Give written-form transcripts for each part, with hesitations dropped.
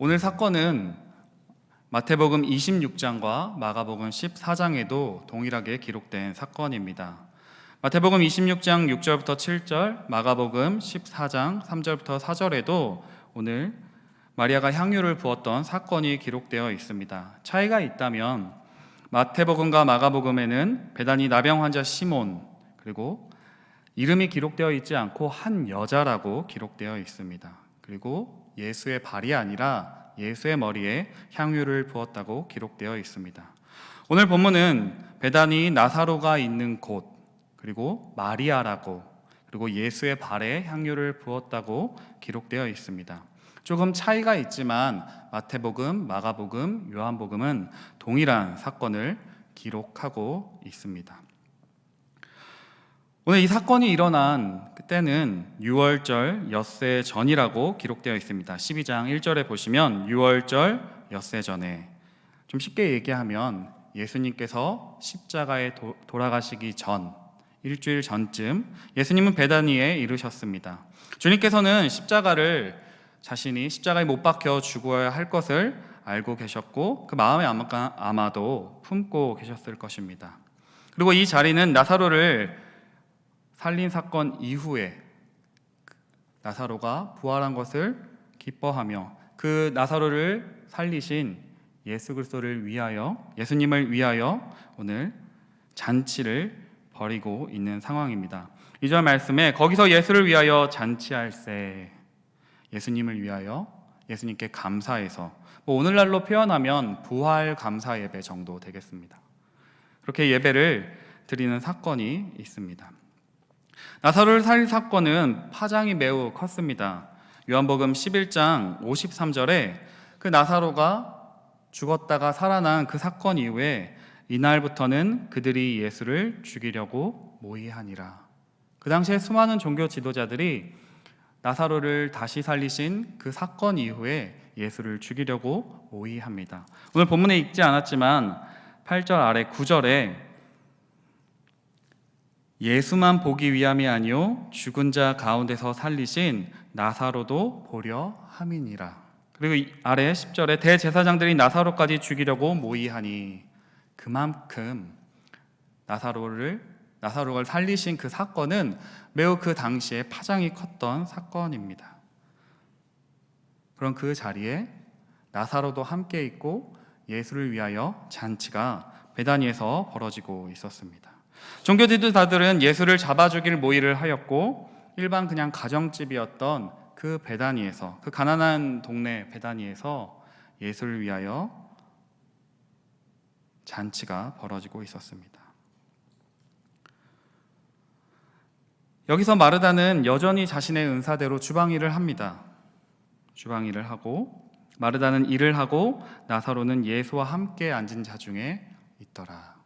오늘 사건은 마태복음 26장과 마가복음 14장에도 동일하게 기록된 사건입니다. 마태복음 26장 6절부터 7절, 마가복음 14장 3절부터 4절에도 오늘 마리아가 향유를 부었던 사건이 기록되어 있습니다. 차이가 있다면 마태복음과 마가복음에는 베다니 나병 환자 시몬, 그리고 이름이 기록되어 있지 않고 한 여자라고 기록되어 있습니다. 그리고 예수의 발이 아니라 예수의 머리에 향유를 부었다고 기록되어 있습니다. 오늘 본문은 베다니 나사로가 있는 곳, 그리고 마리아라고, 그리고 예수의 발에 향유를 부었다고 기록되어 있습니다. 조금 차이가 있지만 마태복음, 마가복음, 요한복음은 동일한 사건을 기록하고 있습니다. 오늘 이 사건이 일어난 그때는 유월절 엿새 전이라고 기록되어 있습니다. 12장 1절에 보시면 유월절 엿새 전에, 좀 쉽게 얘기하면 예수님께서 십자가에 돌아가시기 전 일주일 전쯤 예수님은 베다니에 이르셨습니다. 주님께서는 자신이 십자가에 못 박혀 죽어야 할 것을 알고 계셨고 그 마음에 아마도 품고 계셨을 것입니다. 그리고 이 자리는 나사로를 살린 사건 이후에 나사로가 부활한 것을 기뻐하며 그 나사로를 살리신 예수 그리스도를 위하여, 예수님을 위하여 오늘 잔치를 벌이고 있는 상황입니다. 2절 말씀에 거기서 예수를 위하여 잔치할세, 예수님을 위하여 예수님께 감사해서, 오늘날로 표현하면 부활 감사 예배 정도 되겠습니다. 그렇게 예배를 드리는 사건이 있습니다. 나사로를 살린 사건은 파장이 매우 컸습니다. 요한복음 11장 53절에 그 나사로가 죽었다가 살아난 그 사건 이후에 이날부터는 그들이 예수를 죽이려고 모의하니라. 그 당시에 수많은 종교 지도자들이 나사로를 다시 살리신 그 사건 이후에 예수를 죽이려고 모의합니다. 오늘 본문에 읽지 않았지만 8절 아래 9절에 예수만 보기 위함이 아니요 죽은 자 가운데서 살리신 나사로도 보려 함이니라. 그리고 아래 10절에 대제사장들이 나사로까지 죽이려고 모의하니, 그만큼 나사로를 살리신 그 사건은 매우 그 당시에 파장이 컸던 사건입니다. 그런 그 자리에 나사로도 함께 있고 예수를 위하여 잔치가 베다니에서 벌어지고 있었습니다. 종교 지도자들은 예수를 잡아 죽일 모의를 하였고 일반 그냥 가정집이었던 그 베다니에서, 그 가난한 동네 베다니에서 예수를 위하여 잔치가 벌어지고 있었습니다. 여기서 마르다는 여전히 자신의 은사대로 주방 일을 합니다. 주방 일을 하고 마르다는 일을 하고 나사로는 예수와 함께 앉은 자 중에 있더라.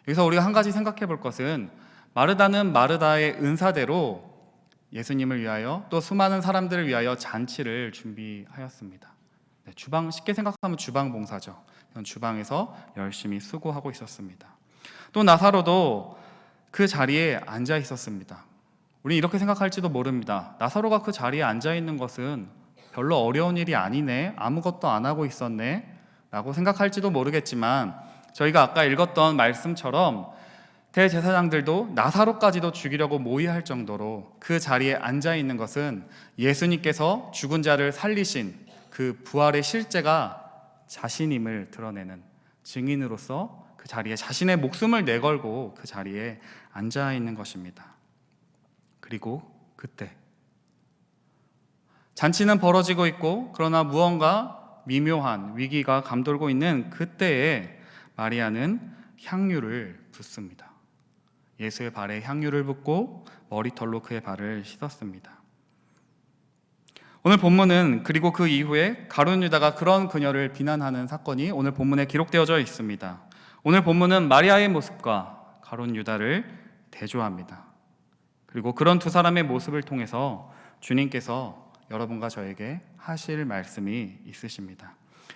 여기서 우리가 한 가지 생각해 볼 것은 마르다는 마르다의 은사대로 예수님을 위하여 또 수많은 사람들을 위하여 잔치를 준비하였습니다. 주방, 쉽게 생각하면 주방 봉사죠. 주방에서 열심히 수고하고 있었습니다. 또 나사로도 그 자리에 앉아 있었습니다. 우리 이렇게 생각할지도 모릅니다. 나사로가 그 자리에 앉아 있는 것은 별로 어려운 일이 아니네, 아무것도 안 하고 있었네 라고 생각할지도 모르겠지만, 저희가 아까 읽었던 말씀처럼 대제사장들도 나사로까지도 죽이려고 모의할 정도로 그 자리에 앉아 있는 것은 예수님께서 죽은 자를 살리신 그 부활의 실제가 자신임을 드러내는 증인으로서 그 자리에 자신의 목숨을 내걸고 그 자리에 앉아 있는 것입니다. 그리고 그때 잔치는 벌어지고 있고 그러나 무언가 미묘한 위기가 감돌고 있는 그때에 마리아는 향유를 붓습니다. 예수의 발에 향유를 붓고 머리털로 그의 발을 씻었습니다. 오늘 본문은 그리고 그 이후에 가룟 유다가 그런 그녀를 비난하는 사건이 오늘 본문에 기록되어져 있습니다. 오늘 본문은 마리아의 모습과 가룟 유다를 대조합니다. 그리고 그런 두 사람의 모습을 통해서 주님께서 여러분과 저에게 하실 말씀이 있으십니다.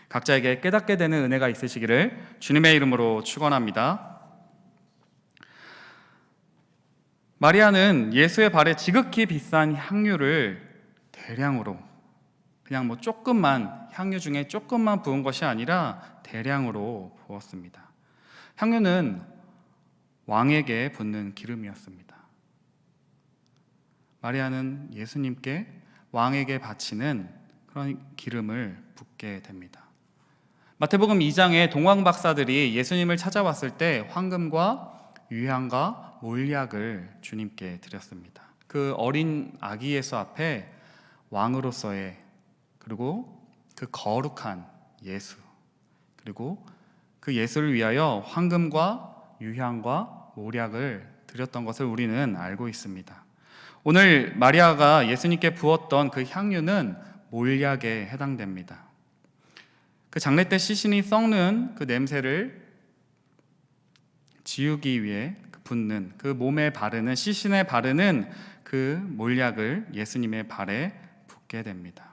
각자에게 깨닫게 되는 은혜가 있으시기를 주님의 이름으로 축원합니다. 마리아는 예수의 발에 지극히 비싼 향유를 대량으로 그냥 뭐 조금만, 향유 중에 조금만 부은 것이 아니라 대량으로 부었습니다. 향유는 왕에게 붓는 기름이었습니다. 마리아는 예수님께 왕에게 바치는 그런 기름을 붓게 됩니다. 마태복음 2장에 동방 박사들이 예수님을 찾아왔을 때 황금과 유향과 몰약을 주님께 드렸습니다. 그 어린 아기 예수 앞에 왕으로서의, 그리고 그 거룩한 예수, 그리고 그 예수를 위하여 황금과 유향과 몰약을 드렸던 것을 우리는 알고 있습니다. 오늘 마리아가 예수님께 부었던 그 향유는 몰약에 해당됩니다. 그 장례 때 시신이 썩는 그 냄새를 지우기 위해 붓는, 그 몸에 바르는, 시신에 바르는 그 몰약을 예수님의 발에 붓게 됩니다.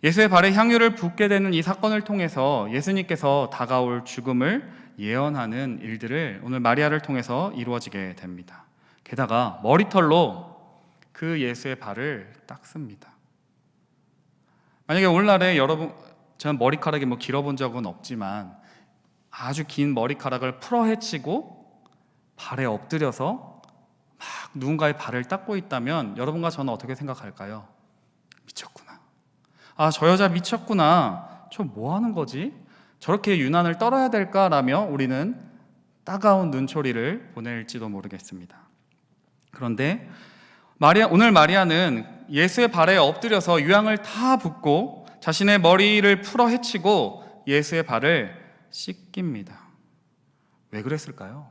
예수의 발에 향유를 붓게 되는 이 사건을 통해서 예수님께서 다가올 죽음을 예언하는 일들을 오늘 마리아를 통해서 이루어지게 됩니다. 게다가 머리털로 그 예수의 발을 닦습니다. 만약에 오늘날에 여러분, 저는 머리카락이 길어본 적은 없지만 아주 긴 머리카락을 풀어헤치고 발에 엎드려서 막 누군가의 발을 닦고 있다면 여러분과 저는 어떻게 생각할까요? 미쳤구나. 저 여자 미쳤구나. 저 뭐 하는 거지? 저렇게 유난을 떨어야 될까라며 우리는 따가운 눈초리를 보낼지도 모르겠습니다. 그런데 오늘 마리아는 예수의 발에 엎드려서 유향을 다 붓고 자신의 머리를 풀어 헤치고 예수의 발을 씻깁니다. 왜 그랬을까요?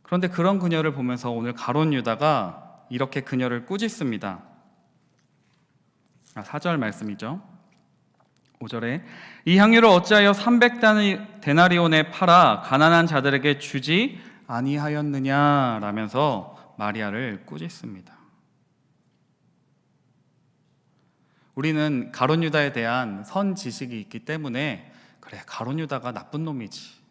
그런데 그런 그녀를 보면서 오늘 가룟 유다가 이렇게 그녀를 꾸짖습니다. 4절 말씀이죠. 5절에 이 향유를 어찌하여 300데나리온에 팔아 가난한 자들에게 주지 아니하였느냐 라면서 마리아를 꾸짖습니다. 우리는 가룟 유다에 대한 선 지식이 있기 때문에 그래, 가룟 유다가 나쁜 놈이지,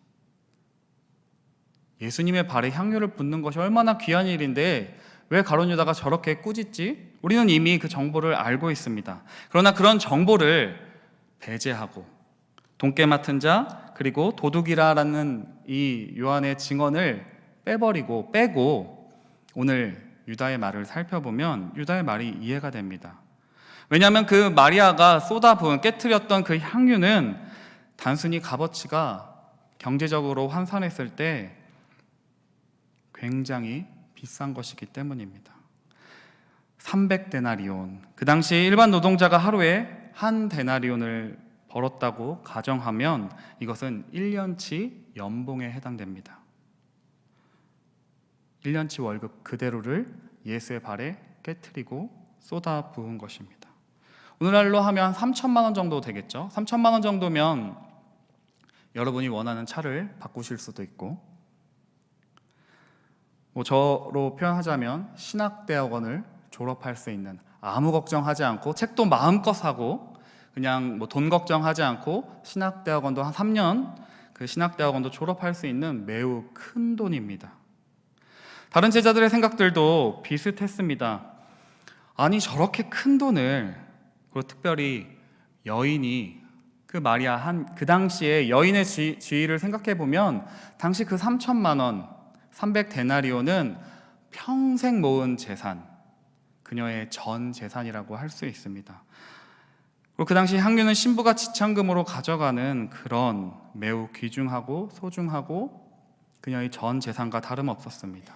예수님의 발에 향유를 붓는 것이 얼마나 귀한 일인데 왜 가룟 유다가 저렇게 꾸짖지? 우리는 이미 그 정보를 알고 있습니다. 그러나 그런 정보를 배제하고 돈깨 맡은 자, 그리고 도둑이라는 이 요한의 증언을 빼고 오늘 유다의 말을 살펴보면 유다의 말이 이해가 됩니다. 왜냐하면 그 마리아가 쏟아부은, 깨트렸던 그 향유는 단순히 값어치가 경제적으로 환산했을 때 굉장히 비싼 것이기 때문입니다. 300데나리온, 그 당시 일반 노동자가 하루에 한 데나리온을 벌었다고 가정하면 이것은 1년치 연봉에 해당됩니다. 1년치 월급 그대로를 예수의 발에 깨트리고 쏟아 부은 것입니다. 오늘날로 하면 3천만 원 정도 되겠죠. 3천만 원 정도면 여러분이 원하는 차를 바꾸실 수도 있고, 저로 표현하자면 신학대학원을 졸업할 수 있는, 아무 걱정하지 않고 책도 마음껏 사고 그냥 돈 걱정하지 않고 신학대학원도 한 3년 그 신학대학원도 졸업할 수 있는 매우 큰 돈입니다. 다른 제자들의 생각들도 비슷했습니다. 아니, 저렇게 큰 돈을, 그리고 특별히 여인이, 그 마리아 그 당시에 여인의 지위를 생각해 보면 당시 그 3천만 원, 300데나리온은 평생 모은 재산, 그녀의 전 재산이라고 할 수 있습니다. 그리고 그 당시 향유는 신부가 지참금으로 가져가는 그런 매우 귀중하고 소중하고 그녀의 전 재산과 다름없었습니다.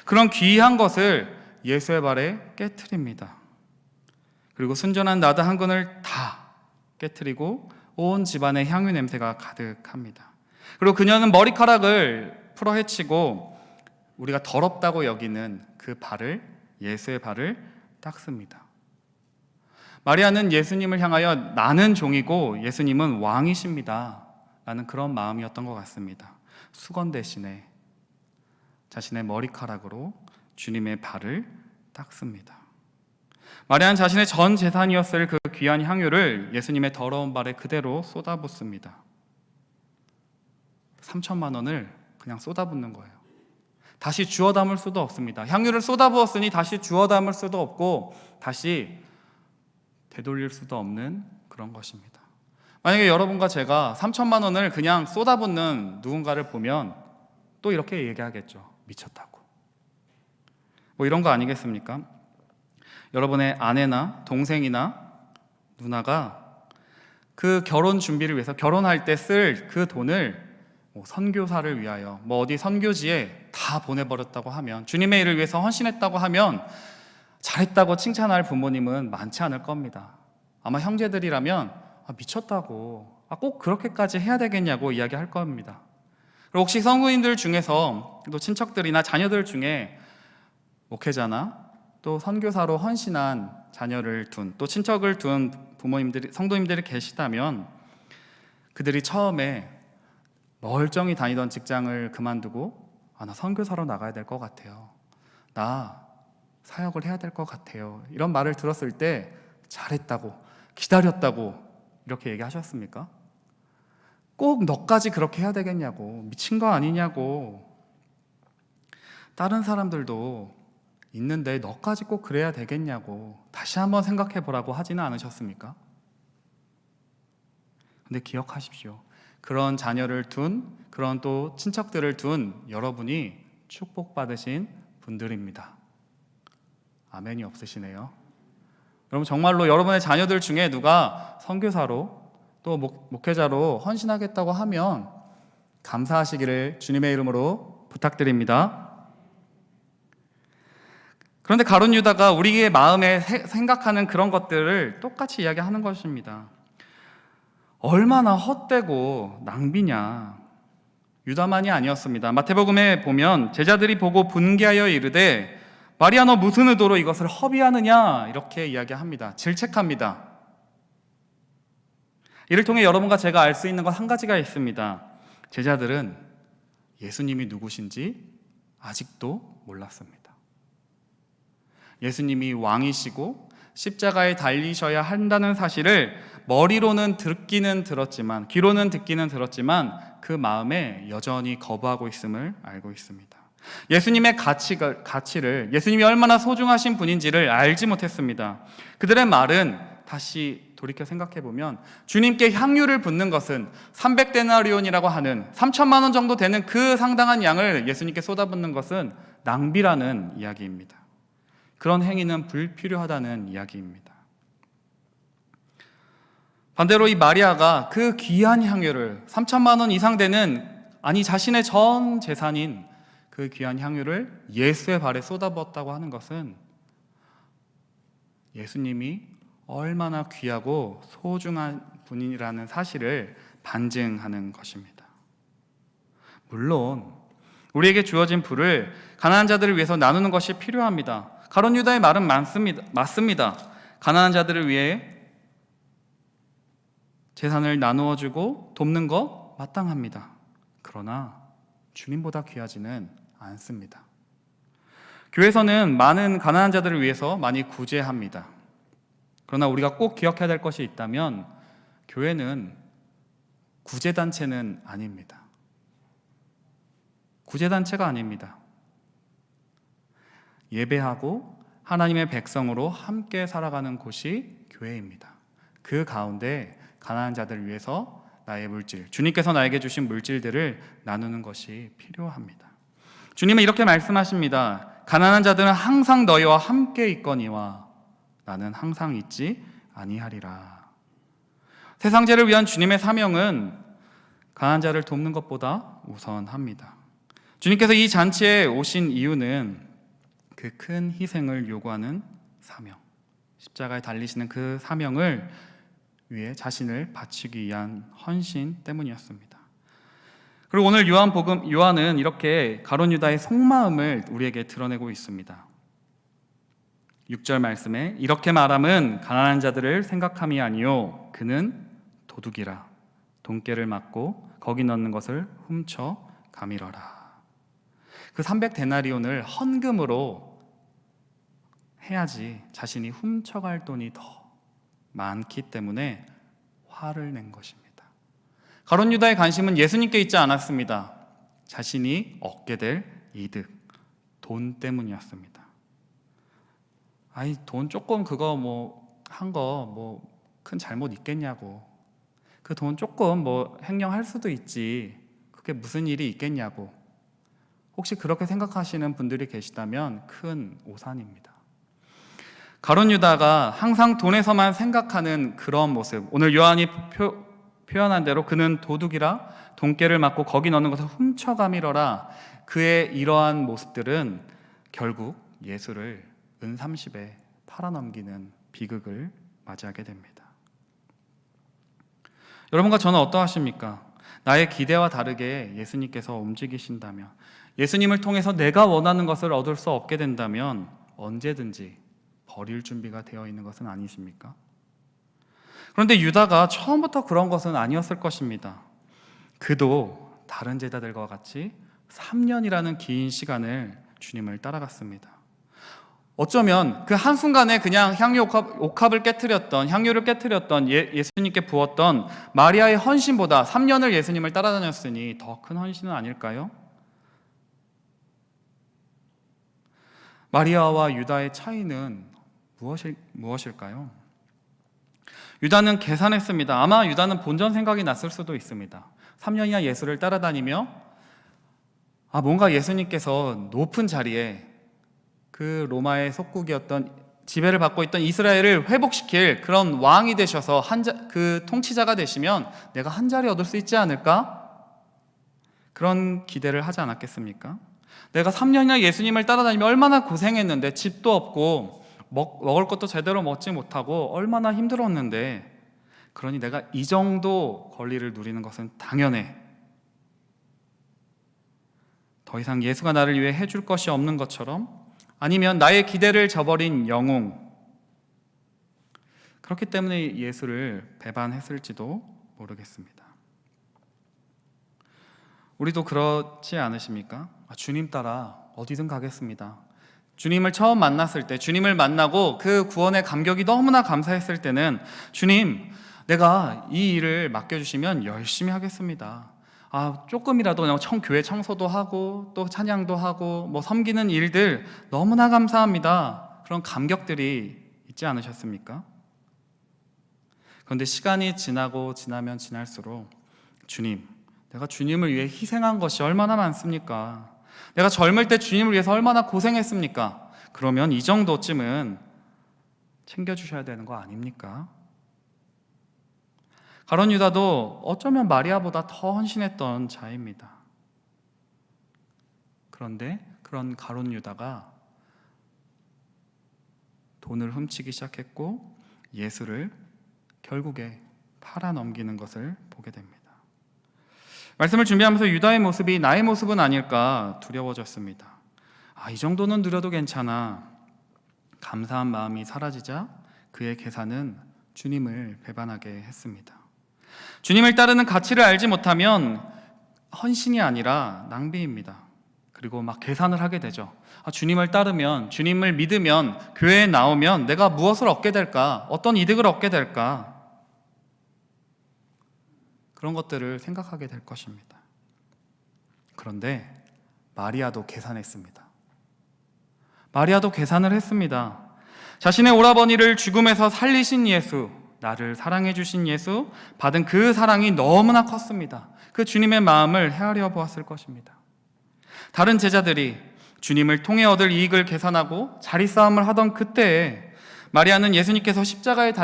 그런 귀한 것을 예수의 발에 깨트립니다. 그리고 순전한 나드 한 근을 다 깨트리고 온 집안에 향유 냄새가 가득합니다. 그리고 그녀는 머리카락을 풀어헤치고 우리가 더럽다고 여기는 그 발을, 예수의 발을 닦습니다. 마리아는 예수님을 향하여 나는 종이고 예수님은 왕이십니다 라는 그런 마음이었던 것 같습니다. 수건 대신에 자신의 머리카락으로 주님의 발을 닦습니다. 마리아는 자신의 전 재산이었을 그 귀한 향유를 예수님의 더러운 발에 그대로 쏟아붓습니다. 3천만 원을 그냥 쏟아붓는 거예요. 다시 주워 담을 수도 없습니다. 향유를 쏟아부었으니 다시 주워 담을 수도 없고 다시 되돌릴 수도 없는 그런 것입니다. 만약에 여러분과 제가 3천만 원을 그냥 쏟아붓는 누군가를 보면 또 이렇게 얘기하겠죠. 미쳤다고. 뭐 이런 거 아니겠습니까? 여러분의 아내나 동생이나 누나가 그 결혼 준비를 위해서 결혼할 때 쓸 그 돈을 선교사를 위하여 어디 선교지에 다 보내버렸다고 하면, 주님의 일을 위해서 헌신했다고 하면 잘했다고 칭찬할 부모님은 많지 않을 겁니다. 아마 형제들이라면 미쳤다고, 꼭 그렇게까지 해야 되겠냐고 이야기할 겁니다. 그리고 혹시 성도님들 중에서 또 친척들이나 자녀들 중에 목회자나 또 선교사로 헌신한 자녀를 둔, 또 친척을 둔 부모님들이, 성도님들이 계시다면 그들이 처음에 멀쩡히 다니던 직장을 그만두고 나 선교사로 나가야 될 것 같아요, 나 사역을 해야 될 것 같아요, 이런 말을 들었을 때 잘했다고, 기다렸다고 이렇게 얘기하셨습니까? 꼭 너까지 그렇게 해야 되겠냐고, 미친 거 아니냐고, 다른 사람들도 있는데 너까지 꼭 그래야 되겠냐고 다시 한번 생각해 보라고 하지는 않으셨습니까? 근데 기억하십시오. 그런 자녀를 둔, 그런 또 친척들을 둔 여러분이 축복받으신 분들입니다. 아멘이 없으시네요. 여러분, 정말로 여러분의 자녀들 중에 누가 선교사로 또 목회자로 헌신하겠다고 하면 감사하시기를 주님의 이름으로 부탁드립니다. 그런데 가룟 유다가 우리의 마음에 생각하는 그런 것들을 똑같이 이야기하는 것입니다. 얼마나 헛되고 낭비냐. 유다만이 아니었습니다. 마태복음에 보면 제자들이 보고 분개하여 이르되 마리아, 너 무슨 의도로 이것을 허비하느냐, 이렇게 이야기합니다. 질책합니다. 이를 통해 여러분과 제가 알 수 있는 것 한 가지가 있습니다. 제자들은 예수님이 누구신지 아직도 몰랐습니다. 예수님이 왕이시고 십자가에 달리셔야 한다는 사실을 머리로는 듣기는 들었지만, 귀로는 듣기는 들었지만 그 마음에 여전히 거부하고 있음을 알고 있습니다. 예수님의 가치를, 예수님이 얼마나 소중하신 분인지를 알지 못했습니다. 그들의 말은, 다시 돌이켜 생각해보면, 주님께 향유를 붓는 것은 300데나리온이라고 하는 3천만 원 정도 되는 그 상당한 양을 예수님께 쏟아붓는 것은 낭비라는 이야기입니다. 그런 행위는 불필요하다는 이야기입니다. 반대로 이 마리아가 그 귀한 향유를, 3천만 원 이상 되는, 자신의 전 재산인 그 귀한 향유를 예수의 발에 쏟아부었다고 하는 것은 예수님이 얼마나 귀하고 소중한 분이라는 사실을 반증하는 것입니다. 물론 우리에게 주어진 부를 가난한 자들을 위해서 나누는 것이 필요합니다. 가룟 유다의 말은 맞습니다. 가난한 자들을 위해 재산을 나누어주고 돕는 것 마땅합니다. 그러나 주님보다 귀하지는 않습니다. 교회에서는 많은 가난한 자들을 위해서 많이 구제합니다. 그러나 우리가 꼭 기억해야 될 것이 있다면, 교회는 구제단체는 아닙니다. 구제단체가 아닙니다. 예배하고 하나님의 백성으로 함께 살아가는 곳이 교회입니다. 그 가운데 가난한 자들을 위해서 나의 물질, 주님께서 나에게 주신 물질들을 나누는 것이 필요합니다. 주님은 이렇게 말씀하십니다. 가난한 자들은 항상 너희와 함께 있거니와 나는 항상 있지 아니하리라. 세상제를 위한 주님의 사명은 가난한 자를 돕는 것보다 우선합니다. 주님께서 이 잔치에 오신 이유는 그 큰 희생을 요구하는 사명, 십자가에 달리시는 그 사명을 위해 자신을 바치기 위한 헌신 때문이었습니다. 그리고 오늘 요한은 이렇게 가룟 유다의 속마음을 우리에게 드러내고 있습니다. 6절 말씀에 이렇게 말함은 가난한 자들을 생각함이 아니요 그는 도둑이라 돈깨를 맞고 거기 넣는 것을 훔쳐 가밀어라. 그 300데나리온을 헌금으로 해야지 자신이 훔쳐갈 돈이 더 많기 때문에 화를 낸 것입니다. 가룟 유다의 관심은 예수님께 있지 않았습니다. 자신이 얻게 될 이득, 돈 때문이었습니다. 아이, 돈 조금 그거 한 거 큰 잘못 있겠냐고. 그 돈 조금 횡령할 수도 있지. 그게 무슨 일이 있겠냐고. 혹시 그렇게 생각하시는 분들이 계시다면 큰 오산입니다. 가룟 유다가 항상 돈에서만 생각하는 그런 모습, 오늘 요한이 표현한 대로 그는 도둑이라 돈깨를 맞고 거기 넣는 것을 훔쳐가밀어라, 그의 이러한 모습들은 결국 예수를 은30에 팔아넘기는 비극을 맞이하게 됩니다. 여러분과 저는 어떠하십니까? 나의 기대와 다르게 예수님께서 움직이신다면, 예수님을 통해서 내가 원하는 것을 얻을 수 없게 된다면 언제든지 버릴 준비가 되어 있는 것은 아니십니까? 그런데 유다가 처음부터 그런 것은 아니었을 것입니다. 그도 다른 제자들과 같이 3년이라는 긴 시간을 주님을 따라갔습니다. 어쩌면 그 한순간에 그냥 옥합을 깨트렸던, 향유를 깨트렸던 예수님께 부었던 마리아의 헌신보다 3년을 예수님을 따라다녔으니 더 큰 헌신은 아닐까요? 마리아와 유다의 차이는 무엇일까요? 유다는 계산했습니다. 아마 유다는 본전 생각이 났을 수도 있습니다. 3년이나 예수를 따라다니며 뭔가 예수님께서 높은 자리에 그 로마의 속국이었던, 지배를 받고 있던 이스라엘을 회복시킬 그런 왕이 되셔서 그 통치자가 되시면 내가 한 자리 얻을 수 있지 않을까? 그런 기대를 하지 않았겠습니까? 내가 3년이나 예수님을 따라다니며 얼마나 고생했는데, 집도 없고 먹을 것도 제대로 먹지 못하고 얼마나 힘들었는데, 그러니 내가 이 정도 권리를 누리는 것은 당연해. 더 이상 예수가 나를 위해 해줄 것이 없는 것처럼, 아니면 나의 기대를 저버린 영웅, 그렇기 때문에 예수를 배반했을지도 모르겠습니다. 우리도 그렇지 않으십니까? 주님 따라 어디든 가겠습니다. 주님을 처음 만났을 때, 주님을 만나고 그 구원의 감격이 너무나 감사했을 때는, 주님, 내가 이 일을 맡겨주시면 열심히 하겠습니다. 조금이라도 교회 청소도 하고 또 찬양도 하고 섬기는 일들 너무나 감사합니다. 그런 감격들이 있지 않으셨습니까? 그런데 시간이 지나면 지날수록, 주님, 내가 주님을 위해 희생한 것이 얼마나 많습니까? 내가 젊을 때 주님을 위해서 얼마나 고생했습니까? 그러면 이 정도쯤은 챙겨주셔야 되는 거 아닙니까? 가룟 유다도 어쩌면 마리아보다 더 헌신했던 자입니다. 그런데 그런 가룟 유다가 돈을 훔치기 시작했고 예수를 결국에 팔아넘기는 것을 보게 됩니다. 말씀을 준비하면서 유다의 모습이 나의 모습은 아닐까 두려워졌습니다. 이 정도는 누려도 괜찮아. 감사한 마음이 사라지자 그의 계산은 주님을 배반하게 했습니다. 주님을 따르는 가치를 알지 못하면 헌신이 아니라 낭비입니다. 그리고 계산을 하게 되죠. 주님을 따르면, 주님을 믿으면, 교회에 나오면 내가 무엇을 얻게 될까? 어떤 이득을 얻게 될까? 그런 것들을 생각하게 될 것입니다. 그런데 마리아도 계산했습니다. 마리아도 계산을 했습니다. 자신의 오라버니를 죽음에서 살리신 예수, 나를 사랑해 주신 예수, 받은 그 사랑이 너무나 컸습니다. 그 주님의 마음을 헤아려 보았을 것입니다. 다른 제자들이 주님을 통해 얻을 이익을 계산하고 자리싸움을 하던 그때에 마리아는 예수님께서 십자가에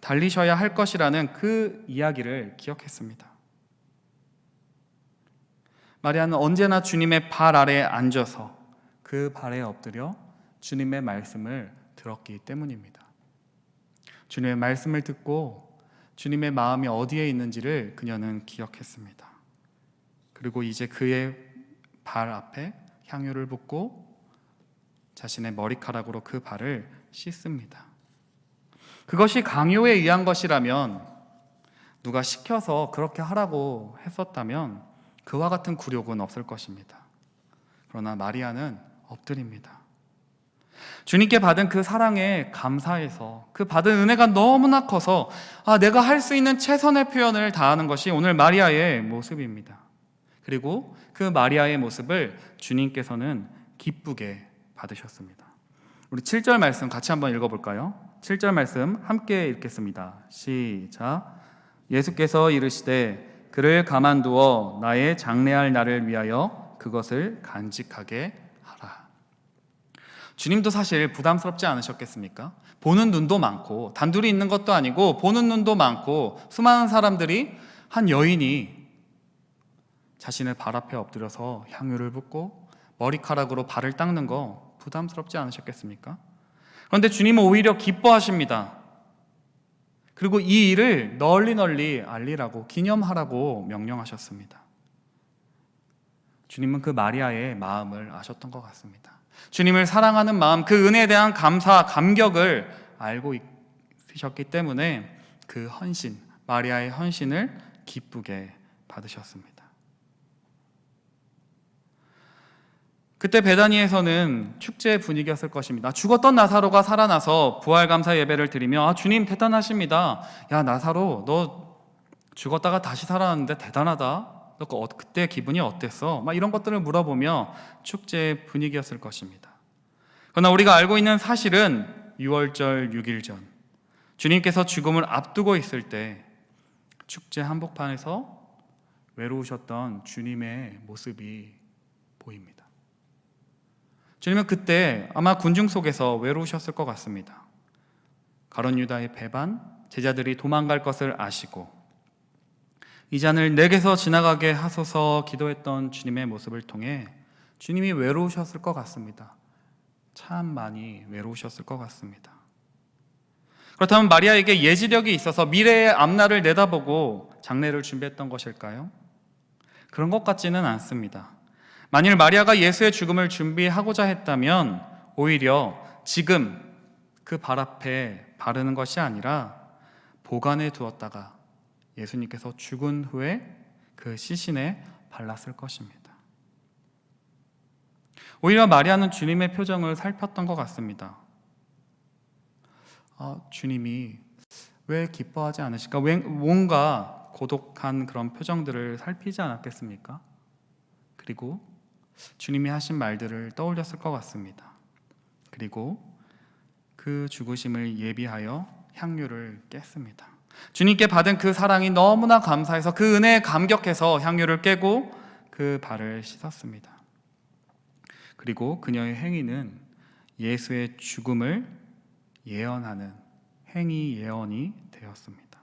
달리셔야 할 것이라는 그 이야기를 기억했습니다. 마리아는 언제나 주님의 발 아래에 앉아서 그 발에 엎드려 주님의 말씀을 들었기 때문입니다. 주님의 말씀을 듣고 주님의 마음이 어디에 있는지를 그녀는 기억했습니다. 그리고 이제 그의 발 앞에 향유를 붓고 자신의 머리카락으로 그 발을 씻습니다. 그것이 강요에 의한 것이라면, 누가 시켜서 그렇게 하라고 했었다면 그와 같은 굴욕은 없을 것입니다. 그러나 마리아는 엎드립니다. 주님께 받은 그 사랑에 감사해서, 그 받은 은혜가 너무나 커서 내가 할 수 있는 최선의 표현을 다하는 것이 오늘 마리아의 모습입니다. 그리고 그 마리아의 모습을 주님께서는 기쁘게 받으셨습니다. 우리 7절 말씀 같이 한번 읽어볼까요? 7절 말씀 함께 읽겠습니다. 시작. 예수께서 이르시되 그를 가만두어 나의 장래할 날을 위하여 그것을 간직하게 하라. 주님도 사실 부담스럽지 않으셨겠습니까? 보는 눈도 많고, 단둘이 있는 것도 아니고 보는 눈도 많고, 수많은 사람들이, 한 여인이 자신의 발 앞에 엎드려서 향유를 붓고 머리카락으로 발을 닦는 거 부담스럽지 않으셨겠습니까? 그런데 주님은 오히려 기뻐하십니다. 그리고 이 일을 널리 알리라고, 기념하라고 명령하셨습니다. 주님은 그 마리아의 마음을 아셨던 것 같습니다. 주님을 사랑하는 마음, 그 은혜에 대한 감사, 감격을 알고 있으셨기 때문에 그 헌신, 마리아의 헌신을 기쁘게 받으셨습니다. 그때 베다니에서는 축제 분위기였을 것입니다. 죽었던 나사로가 살아나서 부활 감사 예배를 드리며 주님 대단하십니다. 야 나사로 너 죽었다가 다시 살아났는데 대단하다. 너 그때 기분이 어땠어? 막 이런 것들을 물어보며 축제 분위기였을 것입니다. 그러나 우리가 알고 있는 사실은 6월절 6일 전 주님께서 죽음을 앞두고 있을 때 축제 한복판에서 외로우셨던 주님의 모습이 보입니다. 주님은 그때 아마 군중 속에서 외로우셨을 것 같습니다. 가룟 유다의 배반, 제자들이 도망갈 것을 아시고 이 잔을 내게서 지나가게 하소서 기도했던 주님의 모습을 통해 주님이 외로우셨을 것 같습니다. 참 많이 외로우셨을 것 같습니다. 그렇다면 마리아에게 예지력이 있어서 미래의 앞날을 내다보고 장례를 준비했던 것일까요? 그런 것 같지는 않습니다. 만일 마리아가 예수의 죽음을 준비하고자 했다면 오히려 지금 그 발 앞에 바르는 것이 아니라 보관해 두었다가 예수님께서 죽은 후에 그 시신에 발랐을 것입니다. 오히려 마리아는 주님의 표정을 살폈던 것 같습니다. 주님이 왜 기뻐하지 않으실까? 왜 뭔가 고독한 그런 표정들을 살피지 않았겠습니까? 그리고 주님이 하신 말들을 떠올렸을 것 같습니다. 그리고 그 죽으심을 예비하여 향유를 깼습니다. 주님께 받은 그 사랑이 너무나 감사해서 그 은혜에 감격해서 향유를 깨고 그 발을 씻었습니다. 그리고 그녀의 행위는 예수의 죽음을 예언하는 행위 예언이 되었습니다.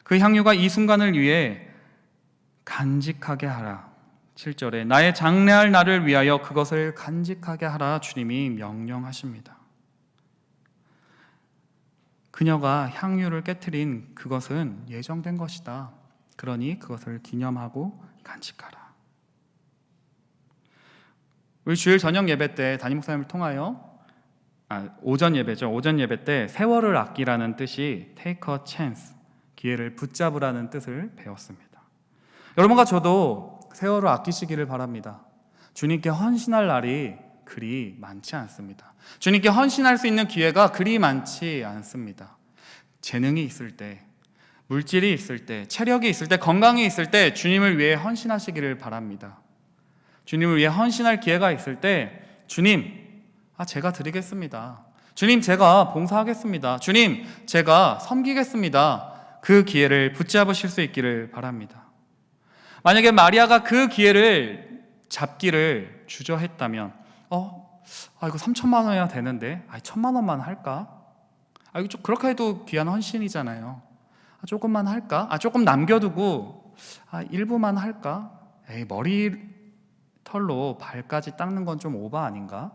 그 향유가 이 순간을 위해 간직하게 하라. 7절에 나의 장래할 날을 위하여 그것을 간직하게 하라 주님이 명령하십니다. 그녀가 향유를 깨트린 그것은 예정된 것이다. 그러니 그것을 기념하고 간직하라. 우리 주일 저녁 예배 때 담임 목사님을 통하여 오전 예배죠. 오전 예배 때 세월을 아끼라는 뜻이 take a chance, 기회를 붙잡으라는 뜻을 배웠습니다. 여러분과 저도 세월을 아끼시기를 바랍니다. 주님께 헌신할 날이 그리 많지 않습니다. 주님께 헌신할 수 있는 기회가 그리 많지 않습니다. 재능이 있을 때, 물질이 있을 때, 체력이 있을 때, 건강이 있을 때 주님을 위해 헌신하시기를 바랍니다. 주님을 위해 헌신할 기회가 있을 때 주님, 제가 드리겠습니다. 주님, 제가 봉사하겠습니다. 주님, 제가 섬기겠습니다. 그 기회를 붙잡으실 수 있기를 바랍니다. 만약에 마리아가 그 기회를 잡기를 주저했다면 이거 3천만 원이나 되는데 1,000만 원만 할까? 이거 좀 그렇게 해도 귀한 헌신이잖아요. 조금만 할까? 조금 남겨두고 일부만 할까? 머리털로 발까지 닦는 건 좀 오바 아닌가?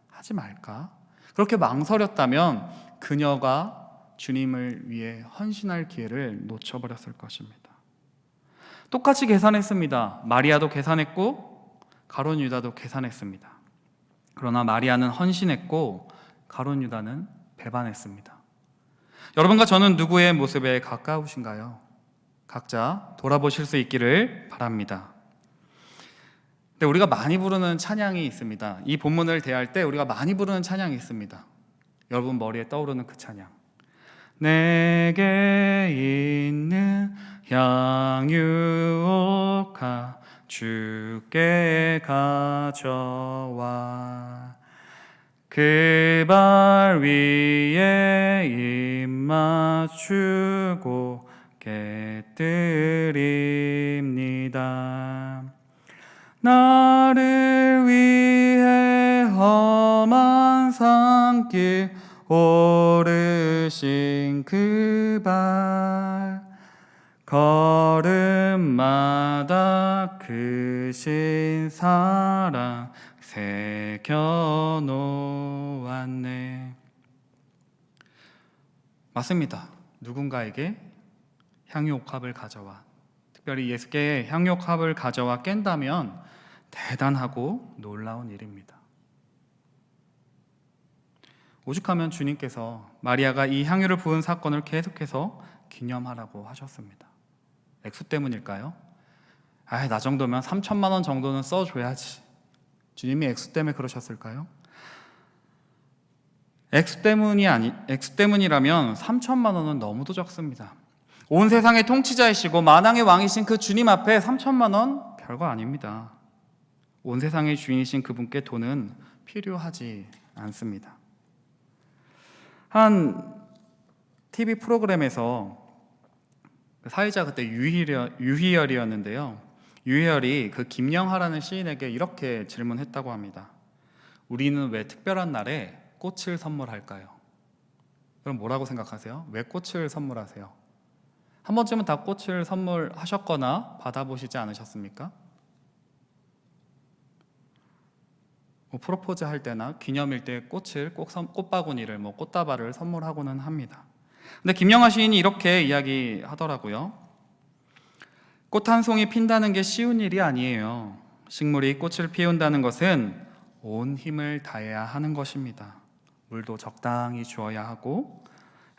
하지 말까? 그렇게 망설였다면 그녀가 주님을 위해 헌신할 기회를 놓쳐버렸을 것입니다. 똑같이 계산했습니다. 마리아도 계산했고 가룟 유다도 계산했습니다. 그러나 마리아는 헌신했고 가룟 유다는 배반했습니다. 여러분과 저는 누구의 모습에 가까우신가요? 각자 돌아보실 수 있기를 바랍니다. 근데 우리가 많이 부르는 찬양이 있습니다. 이 본문을 대할 때 우리가 많이 부르는 찬양이 있습니다. 여러분 머리에 떠오르는 그 찬양. 내게 있는 향유옥아 주께 가져와 그 발 위에 입 맞추고 깨뜨립니다. 나를 위해 험한 산길 오르신 그 발, 걸음마다 크신 사랑 새겨놓았네. 맞습니다. 누군가에게 향유옥합을 가져와, 특별히 예수께 향유옥합을 가져와 깬다면 대단하고 놀라운 일입니다. 오죽하면 주님께서 마리아가 이 향유를 부은 사건을 계속해서 기념하라고 하셨습니다. 액수 때문일까요? 나 정도면 3천만 원 정도는 써줘야지. 주님이 액수 때문에 그러셨을까요? 액수 때문이라면 3천만 원은 너무도 적습니다. 온 세상의 통치자이시고 만왕의 왕이신 그 주님 앞에 3천만 원 별거 아닙니다. 온 세상의 주인이신 그분께 돈은 필요하지 않습니다. 한 TV 프로그램에서 사회자 그때 유희열이었는데요. 유희열이 그 김영하라는 시인에게 이렇게 질문했다고 합니다. 우리는 왜 특별한 날에 꽃을 선물할까요? 그럼 뭐라고 생각하세요? 왜 꽃을 선물하세요? 한 번쯤은 다 꽃을 선물하셨거나 받아보시지 않으셨습니까? 프로포즈 할 때나 기념일 때 꽃을 꼭 꽃바구니를 꽃다발을 선물하고는 합니다. 근데 김영하 시인이 이렇게 이야기하더라고요. 꽃 한 송이 핀다는 게 쉬운 일이 아니에요. 식물이 꽃을 피운다는 것은 온 힘을 다해야 하는 것입니다. 물도 적당히 주어야 하고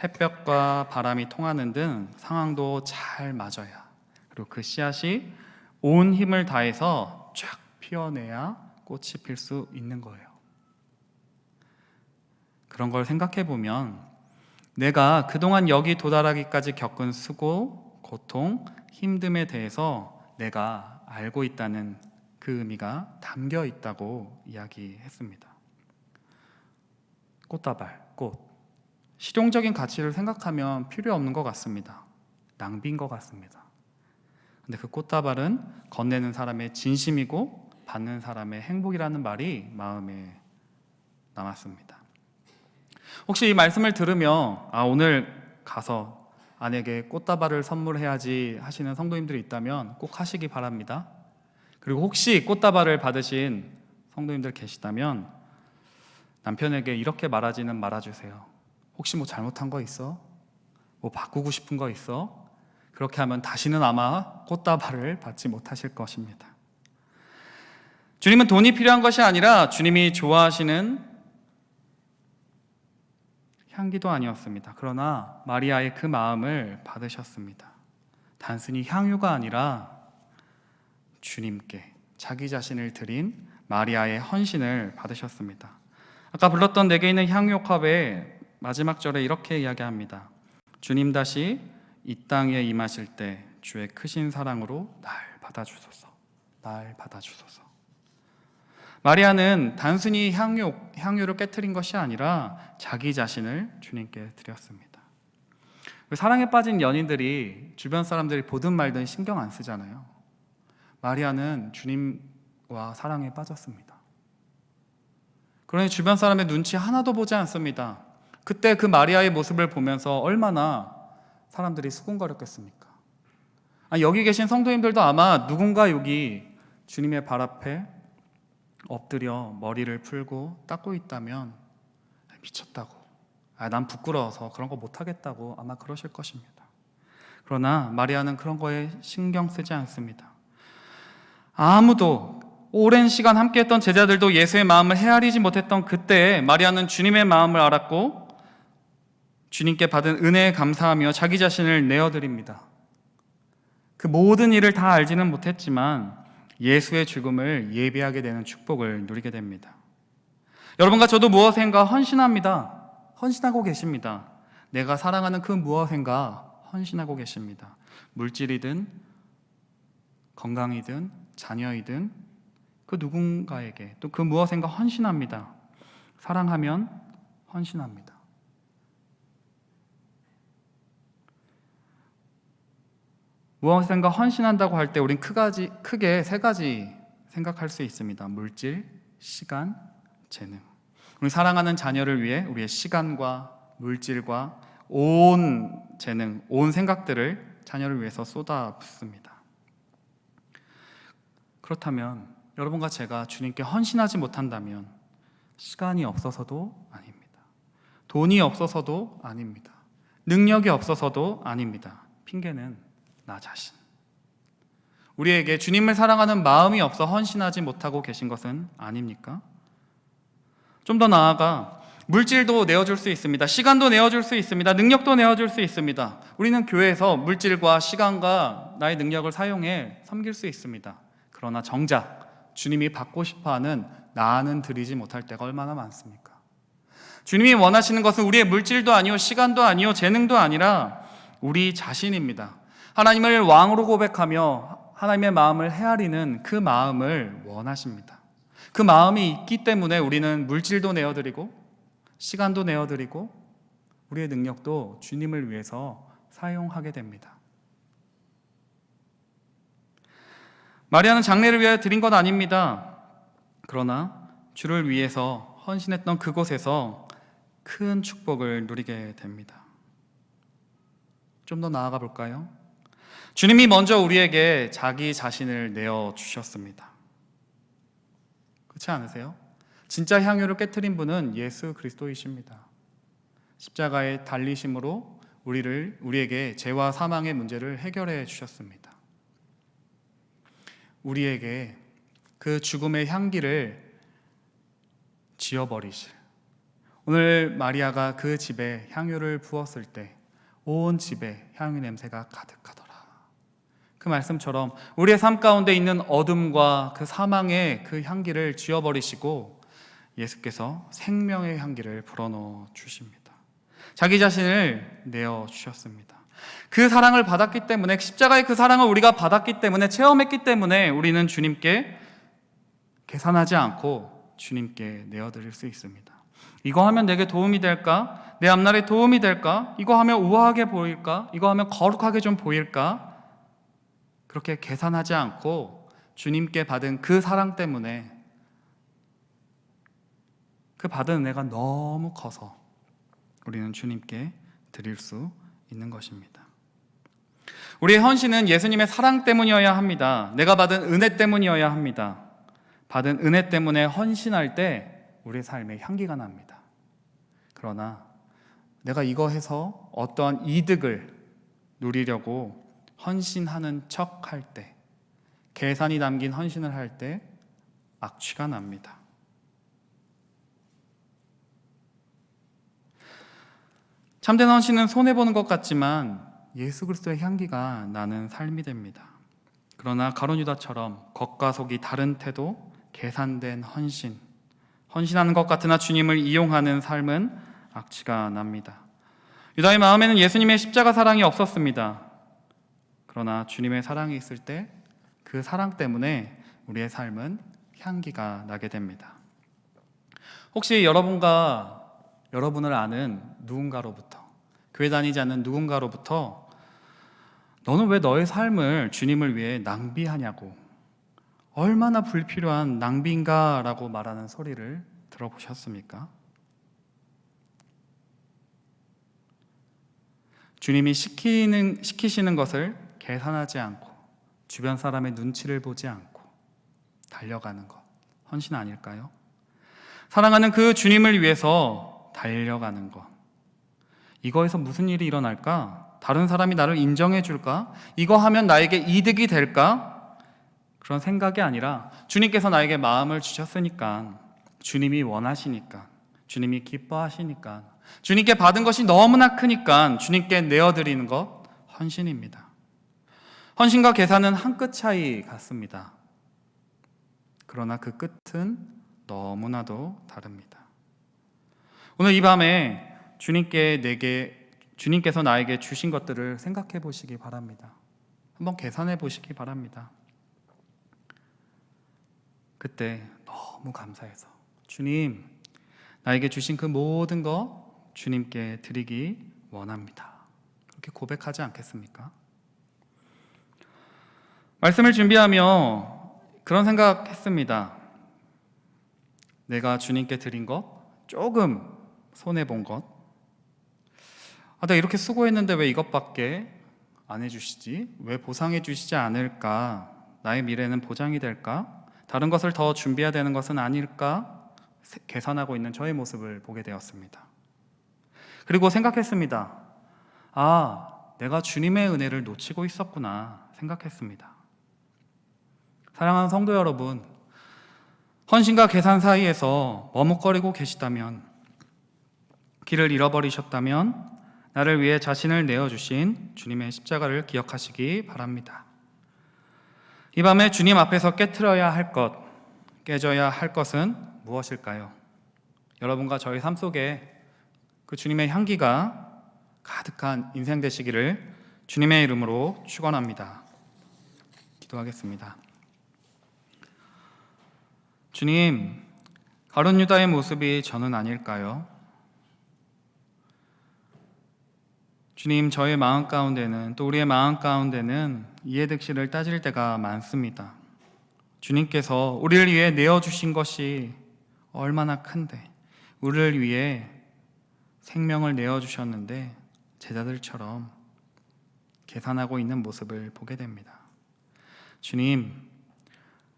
햇볕과 바람이 통하는 등 상황도 잘 맞아야, 그리고 그 씨앗이 온 힘을 다해서 쫙 피어내야 꽃이 필 수 있는 거예요. 그런 걸 생각해 보면 내가 그동안 여기 도달하기까지 겪은 수고, 고통, 힘듦에 대해서 내가 알고 있다는 그 의미가 담겨 있다고 이야기했습니다. 꽃다발, 꽃. 실용적인 가치를 생각하면 필요 없는 것 같습니다. 낭비인 것 같습니다. 근데 그 꽃다발은 건네는 사람의 진심이고 받는 사람의 행복이라는 말이 마음에 남았습니다. 혹시 이 말씀을 들으며 오늘 가서 아내에게 꽃다발을 선물해야지 하시는 성도님들이 있다면 꼭 하시기 바랍니다. 그리고 혹시 꽃다발을 받으신 성도님들 계시다면 남편에게 이렇게 말하지는 말아주세요. 혹시 잘못한 거 있어? 바꾸고 싶은 거 있어? 그렇게 하면 다시는 아마 꽃다발을 받지 못하실 것입니다. 주님은 돈이 필요한 것이 아니라 주님이 좋아하시는 향기도 아니었습니다. 그러나 마리아의 그 마음을 받으셨습니다. 단순히 향유가 아니라 주님께 자기 자신을 드린 마리아의 헌신을 받으셨습니다. 아까 불렀던 내게 있는 향유옥합의 마지막 절에 이렇게 이야기합니다. 주님 다시 이 땅에 임하실 때 주의 크신 사랑으로 날 받아주소서. 날 받아주소서. 마리아는 단순히 향유를 깨트린 것이 아니라 자기 자신을 주님께 드렸습니다. 사랑에 빠진 연인들이 주변 사람들이 보든 말든 신경 안 쓰잖아요. 마리아는 주님과 사랑에 빠졌습니다. 그러니 주변 사람의 눈치 하나도 보지 않습니다. 그때 그 마리아의 모습을 보면서 얼마나 사람들이 수군거렸겠습니까? 여기 계신 성도님들도 아마 누군가 여기 주님의 발 앞에 엎드려 머리를 풀고 닦고 있다면 미쳤다고, 난 부끄러워서 그런 거 못하겠다고 아마 그러실 것입니다. 그러나 마리아는 그런 거에 신경 쓰지 않습니다. 아무도, 오랜 시간 함께했던 제자들도 예수의 마음을 헤아리지 못했던 그때 마리아는 주님의 마음을 알았고 주님께 받은 은혜에 감사하며 자기 자신을 내어드립니다. 그 모든 일을 다 알지는 못했지만 예수의 죽음을 예비하게 되는 축복을 누리게 됩니다. 여러분과 저도 무엇인가 헌신합니다. 헌신하고 계십니다. 내가 사랑하는 그 무엇인가 헌신하고 계십니다. 물질이든 건강이든 자녀이든 그 누군가에게 또 그 무엇인가 헌신합니다. 사랑하면 헌신합니다. 무엇인가 헌신한다고 할 때 우린 크게 세 가지 생각할 수 있습니다. 물질, 시간, 재능. 우리 사랑하는 자녀를 위해 우리의 시간과 물질과 온 재능, 온 생각들을 자녀를 위해서 쏟아붓습니다. 그렇다면 여러분과 제가 주님께 헌신하지 못한다면 시간이 없어서도 아닙니다. 돈이 없어서도 아닙니다. 능력이 없어서도 아닙니다. 핑계는 나 자신. 우리에게 주님을 사랑하는 마음이 없어 헌신하지 못하고 계신 것은 아닙니까? 좀 더 나아가 물질도 내어줄 수 있습니다. 시간도 내어줄 수 있습니다. 능력도 내어줄 수 있습니다. 우리는 교회에서 물질과 시간과 나의 능력을 사용해 섬길 수 있습니다. 그러나 정작 주님이 받고 싶어하는 나는 드리지 못할 때가 얼마나 많습니까? 주님이 원하시는 것은 우리의 물질도 아니요 시간도 아니요 재능도 아니라 우리 자신입니다. 하나님을 왕으로 고백하며 하나님의 마음을 헤아리는 그 마음을 원하십니다. 그 마음이 있기 때문에 우리는 물질도 내어드리고 시간도 내어드리고 우리의 능력도 주님을 위해서 사용하게 됩니다. 마리아는 장례를 위해 드린 것 아닙니다. 그러나 주를 위해서 헌신했던 그곳에서 큰 축복을 누리게 됩니다. 좀 더 나아가 볼까요? 주님이 먼저 우리에게 자기 자신을 내어주셨습니다. 그렇지 않으세요? 진짜 향유를 깨트린 분은 예수 그리스도이십니다. 십자가의 달리심으로 우리에게 죄와 사망의 문제를 해결해 주셨습니다. 우리에게 그 죽음의 향기를 지어버리실, 오늘 마리아가 그 집에 향유를 부었을 때 온 집에 향유 냄새가 가득하더라. 그 말씀처럼 우리의 삶 가운데 있는 어둠과 그 사망의 그 향기를 지워버리시고 예수께서 생명의 향기를 불어넣어 주십니다. 자기 자신을 내어주셨습니다. 그 사랑을 받았기 때문에, 십자가의 그 사랑을 우리가 받았기 때문에, 체험했기 때문에 우리는 주님께 계산하지 않고 주님께 내어드릴 수 있습니다. 이거 하면 내게 도움이 될까? 내 앞날에 도움이 될까? 이거 하면 우아하게 보일까? 이거 하면 거룩하게 좀 보일까? 그렇게 계산하지 않고 주님께 받은 그 사랑 때문에 그 받은 은혜가 너무 커서 우리는 주님께 드릴 수 있는 것입니다. 우리의 헌신은 예수님의 사랑 때문이어야 합니다. 내가 받은 은혜 때문이어야 합니다. 받은 은혜 때문에 헌신할 때 우리의 삶에 향기가 납니다. 그러나 내가 이거 해서 어떠한 이득을 누리려고 헌신하는 척 할 때, 계산이 담긴 헌신을 할 때 악취가 납니다. 참된 헌신은 손해보는 것 같지만 예수 그리스도의 향기가 나는 삶이 됩니다. 그러나 가룟 유다처럼 겉과 속이 다른 태도, 계산된 헌신하는 것 같으나 주님을 이용하는 삶은 악취가 납니다. 유다의 마음에는 예수님의 십자가 사랑이 없었습니다. 그러나 주님의 사랑이 있을 때 그 사랑 때문에 우리의 삶은 향기가 나게 됩니다. 혹시 여러분을 아는 누군가로부터, 교회 다니지 않는 누군가로부터 너는 왜 너의 삶을 주님을 위해 낭비하냐고, 얼마나 불필요한 낭비인가 라고 말하는 소리를 들어보셨습니까? 주님이 시키시는 것을 계산하지 않고 주변 사람의 눈치를 보지 않고 달려가는 것, 헌신 아닐까요? 사랑하는 그 주님을 위해서 달려가는 것, 이거에서 무슨 일이 일어날까? 다른 사람이 나를 인정해 줄까? 이거 하면 나에게 이득이 될까? 그런 생각이 아니라 주님께서 나에게 마음을 주셨으니까, 주님이 원하시니까, 주님이 기뻐하시니까, 주님께 받은 것이 너무나 크니까 주님께 내어드리는 것, 헌신입니다. 헌신과 계산은 한 끗 차이 같습니다. 그러나 그 끝은 너무나도 다릅니다. 오늘 이 밤에 주님께서 나에게 주신 것들을 생각해 보시기 바랍니다. 한번 계산해 보시기 바랍니다. 그때 너무 감사해서, 주님, 나에게 주신 그 모든 것 주님께 드리기 원합니다. 그렇게 고백하지 않겠습니까? 말씀을 준비하며 그런 생각했습니다. 내가 주님께 드린 것, 조금 손해본 것, 내가 이렇게 수고했는데 왜 이것밖에 안 해주시지? 왜 보상해 주시지 않을까? 나의 미래는 보장이 될까? 다른 것을 더 준비해야 되는 것은 아닐까? 계산하고 있는 저의 모습을 보게 되었습니다. 그리고 생각했습니다. 내가 주님의 은혜를 놓치고 있었구나 생각했습니다. 사랑하는 성도 여러분, 헌신과 계산 사이에서 머뭇거리고 계시다면, 길을 잃어버리셨다면 나를 위해 자신을 내어주신 주님의 십자가를 기억하시기 바랍니다. 이 밤에 주님 앞에서 깨트려야 할 것, 깨져야 할 것은 무엇일까요? 여러분과 저의 삶 속에 그 주님의 향기가 가득한 인생 되시기를 주님의 이름으로 축원합니다. 기도하겠습니다. 주님, 가룟 유다의 모습이 저는 아닐까요? 주님, 저의 마음 가운데는, 또 우리의 마음 가운데는 이해득실을 따질 때가 많습니다. 주님께서 우리를 위해 내어주신 것이 얼마나 큰데, 우리를 위해 생명을 내어주셨는데 제자들처럼 계산하고 있는 모습을 보게 됩니다. 주님,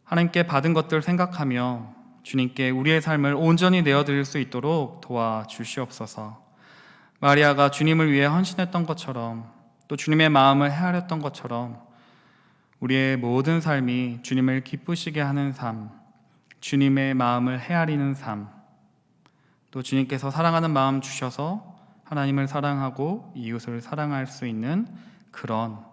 하나님께 받은 것들 생각하며 주님께 우리의 삶을 온전히 내어드릴 수 있도록 도와주시옵소서. 마리아가 주님을 위해 헌신했던 것처럼, 또 주님의 마음을 헤아렸던 것처럼 우리의 모든 삶이 주님을 기쁘시게 하는 삶, 주님의 마음을 헤아리는 삶, 또 주님께서 사랑하는 마음 주셔서 하나님을 사랑하고 이웃을 사랑할 수 있는 그런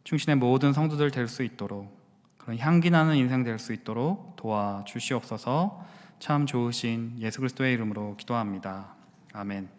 충신의 모든 성도들 될 수 있도록, 그런 향기 나는 인생 될 수 있도록 도와주시옵소서. 참 좋으신 예수 그리스도의 이름으로 기도합니다. 아멘.